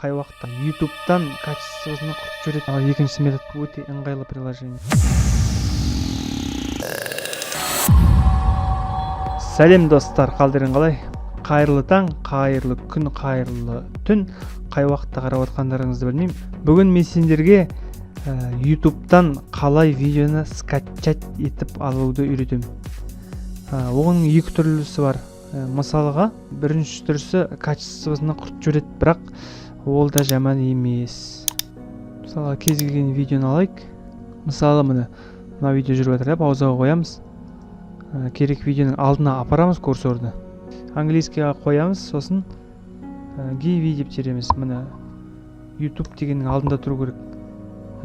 қай уақытта ютубтан качествосын құрып жібереді. Ал екінші метод өте ыңғайлы приложение. Сәлем достар, қалдырың қалай? Қайырлы таң, қайырлы күн, қайырлы түн. Қай уақытта қарап отқандарыңызды білмеймін. Бүгін мен сендерге ютубтан қалай видеоны скачать етіп алуды үйретемін. Оған екі түрлісі бар. Мысалға, бірінші түрісі качествосын құрып жібереді, бірақ ол да жаман емес. Мысалға, кез келген видеоны алайық. Мысалы, мына видео жүріп жатыр, паузаға қоямыз. Керек видеоның алдына апарамыз курсорды. Английскийға қоямыз, сосын GV деп тереміз. Мына YouTube дегеннің алдында тұру керек.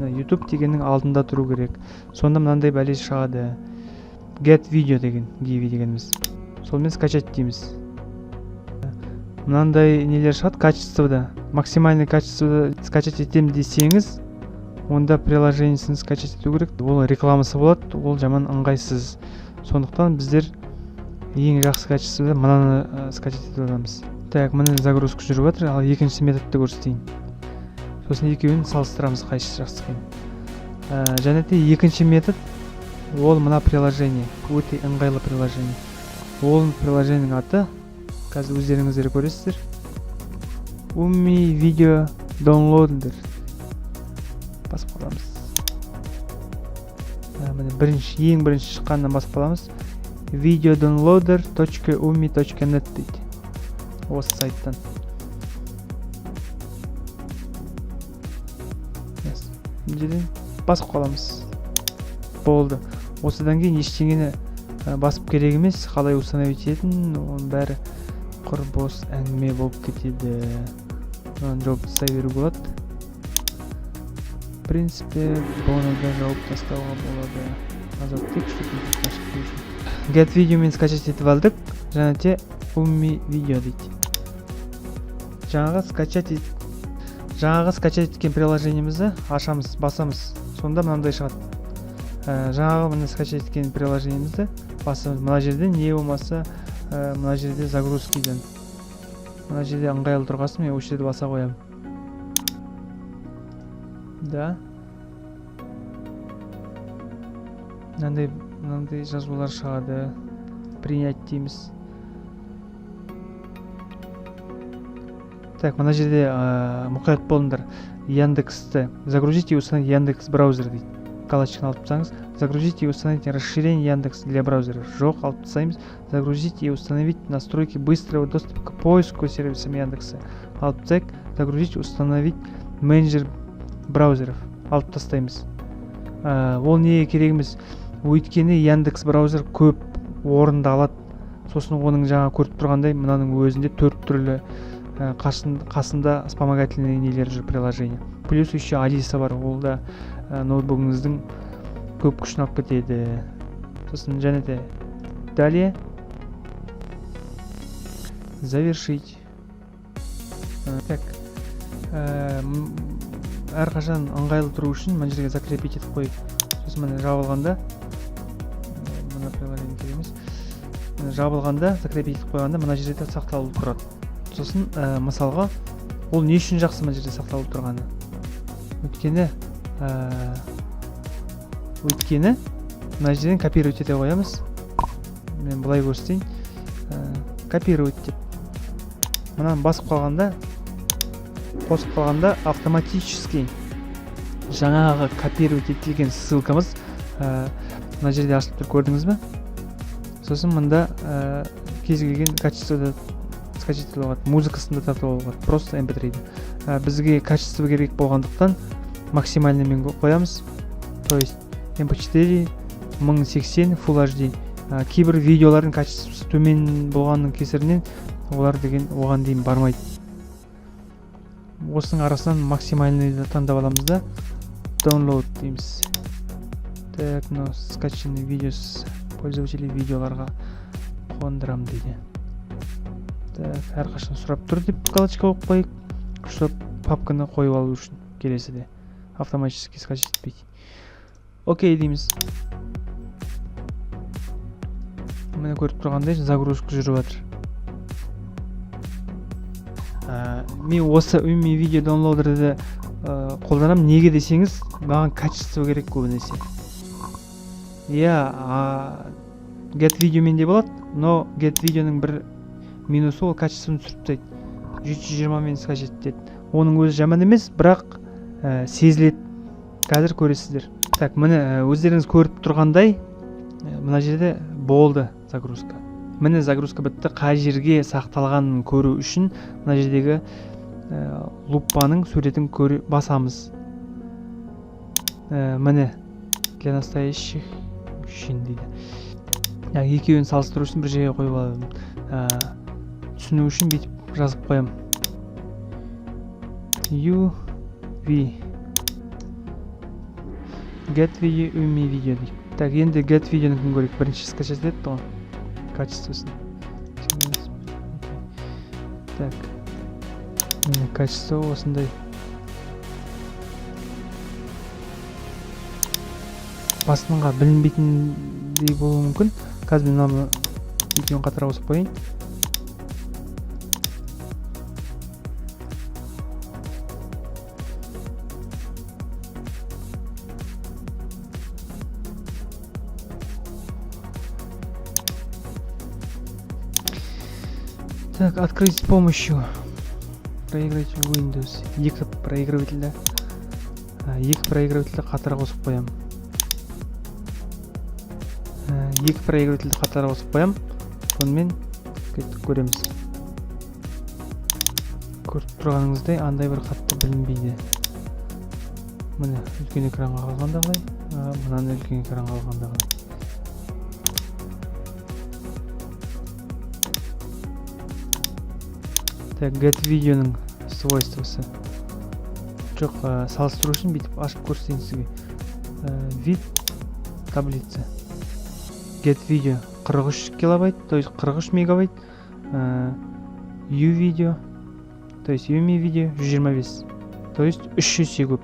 YouTube дегеннің алдында тұру керек. Сонда мынандай бәле шығады. Get video деген, GV дегеніміз. Сонымен скачать дейміз. Мынандай нелер шығады, качествода. Максимальный качествода скачать етем десеңіз, онда приложениесін скачать ету керек. Ол рекламасы болады, ол жаман ыңғайсыз. Сондықтан біздер ең жақсы качествода мынаны скачать етіп аламыз. Так, міне загрузка жүріп жатыр, ал екінші методты көрсетейін. Сосын екеуін салыстырамыз, қайсысы жақсы екен. Және де екінші метод ол мына приложение, өте ыңғайлы приложение. Ол приложениенің аты, қазір өздеріңіздер көресіздер. Ummi Video Downloader. Басып қаламыз. Ең бірінші шыққаннан басып қаламыз. videodownloader.ummi.net дейді. Осы сайттан. Басып қаламыз. Болды. Осыдан кейін ештеңені басып керек емес, қалай установить ететін, оның бәрі құр бос әңгіме болып кетеді. Оны жауып тастай беру болады. В принципе, бұны да жауып тастауға болады. Азат тек Get video мен скачать етіп алдық. Және де Ummi Video дейді. Жаңағы скачать еткен приложениемізді ашамыз, басамыз. Сонда мынандай шығады. Жаңағы мына скачать еткен приложениемізді басымыз. Мына жерде не болмаса, мына жерде загрузкиден. Мына жерде ыңғайлы тұрғасын, мен осы жерде баса қоямын. Да. Мынандай жазулар шығады. Принять дейміз. Так, мына жерде мұқият болыңдар. Яндексті загрузить и установить Яндекс браузер дейді. Галочканы алып тастаңыз. Загрузить и установить расширение Яндекс для браузеров. Жоқ, алып тастаймыз. Загрузить и установить настройки быстрого доступа к поиску сервисам Яндекса. Алып тастайық. Загрузить и установить менеджер браузеров. Алып тастаймыз. Ол неге керек емес? Өйткені Яндекс браузер көп орынды алады. Сосын оның жаңа көріп тұрғандай, мынаның өзінде 4 түрлі қасында вспомогательный нелер жүр приложение. Плюс еще Алиса бар, ол да ноутбугыңыздың көп күшін алып кетеді. Сосын және де далее завершить. Так, әрқашан ыңғайлы тұру үшін мына жерге закрепить етіп қойып. Сосын міне жабылғанда, мына приложение керемес. Жабылғанда, закрепить етіп қойғанда мына жерде сақталып тұрады. Сосын мысалға, ол не үшін жақсы мына жерде сақталып тұрғаны? Өйткені мына жерден копировать ете қоямыз. Мен бұлай көрсетейін. Копировать деп. Мынаны басып қалғанда, қосып қалғанда автоматически жаңағы копировать етілген ссылкамыз мына жерде ашылып тұр, көрдіңіз бе? Сосын мында кез келген качествода скачать етіп алады, музыкасында тартып алады, просто MP3-ді. Бізге качество керек болғандықтан максимальный мен қоямыз. То есть MP4 1080 Full HD. Кейбір видеолардың качествосы төмен болғанның кесірінен олар деген оған дейін бармайды. Осының арасынан максимальныйды таңдап аламыз да download дейміз. Так, скачанный видеос пользователей видеоларға қондырам дейді. Так, әрқашан сұрап тұр деп галочка қойып қойып, чтобы папканы қойып алу үшін келесіде автоматически скачать етпейді. Окей дейміз. Міне көріп тұрғандай загрузка жүріп жатыр. мен осы Umi видео даунлоудерді қолданамын. Неге десеңіз, маған качество керек көбінесе. Get видеомен де болады, но Get видеоның бір минусы ол качествоны түсіріп тастайды. 720 мен скачет етеді. Оның өзі жаман емес, бірақ сезіледі. Қазір көресіздер. Так, міне өздеріңіз көріп тұрғандай, мына жерде болды загрузка. Міне загрузка бітті. Қай жерге сақталғанын көру үшін мына жердегі лупаның суретін басамыз. Міне для настоящих мужчин дейді. Екеуін салыстыру үшін бір жерге қойып аламын. Түсіну үшін бүйтіп жазып қоямын. UV Get video, Umi видео дейді. Так, енді Get видеоны күн көрейік. Бірінші скачать етті ғой. Качествосын. Так. Качество осындай. Басынға білінбейтіндей болуы мүмкін. Қазір мен мынаны екеуін қатар қосып қояйын. Так, открыть с помощью проигрыватель Windows. Екі проигрывательді қатар қосып қоям. Екі проигрывательді қатар қосып қоям. Сонымен көреміз. Көріп тұрғаныңыздай андай бір қатты білінбейді. Міне үлкен экранға қалғанда қалай? Мынаны үлкен экранға қалғанда қалай? Так, Get видеоның свойствосы. Жоқ, салыстыру үшін бүйтіп ашып көрсетейін сізге. Вид таблица. Get видео 43 килобайт, то есть 43 мегабайт. U видео, то есть Umi видео 125, то есть 300 есе көп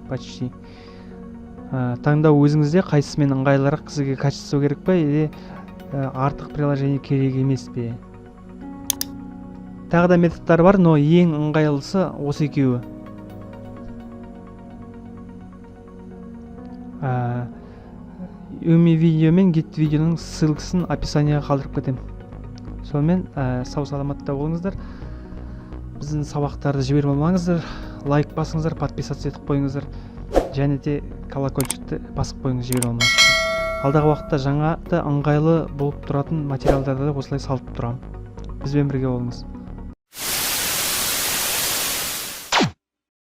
почти. Таңдау өзіңізде қайсысымен ыңғайлырақ, сізге качество керек па, или артық приложение керек емес пе? Тағы да методтар бар, но ең ыңғайлысы осы екеуі. Umi видео мен Get видеоның ссылкасын описанияға қалдырып кетем. Сонымен сау саламатта болыңыздар. Біздің сабақтарды жіберіп алмаңыздар. Лайк басыңыздар, подписаться етіп қойыңыздар. Және де колокольчикті басып қойыңыз жіберіп алмаңыздар. Алдағы уақытта жаңа ыңғайлы болып тұратын материалдарды осылай салып тұрамын. Бізбен бірге болыңыз.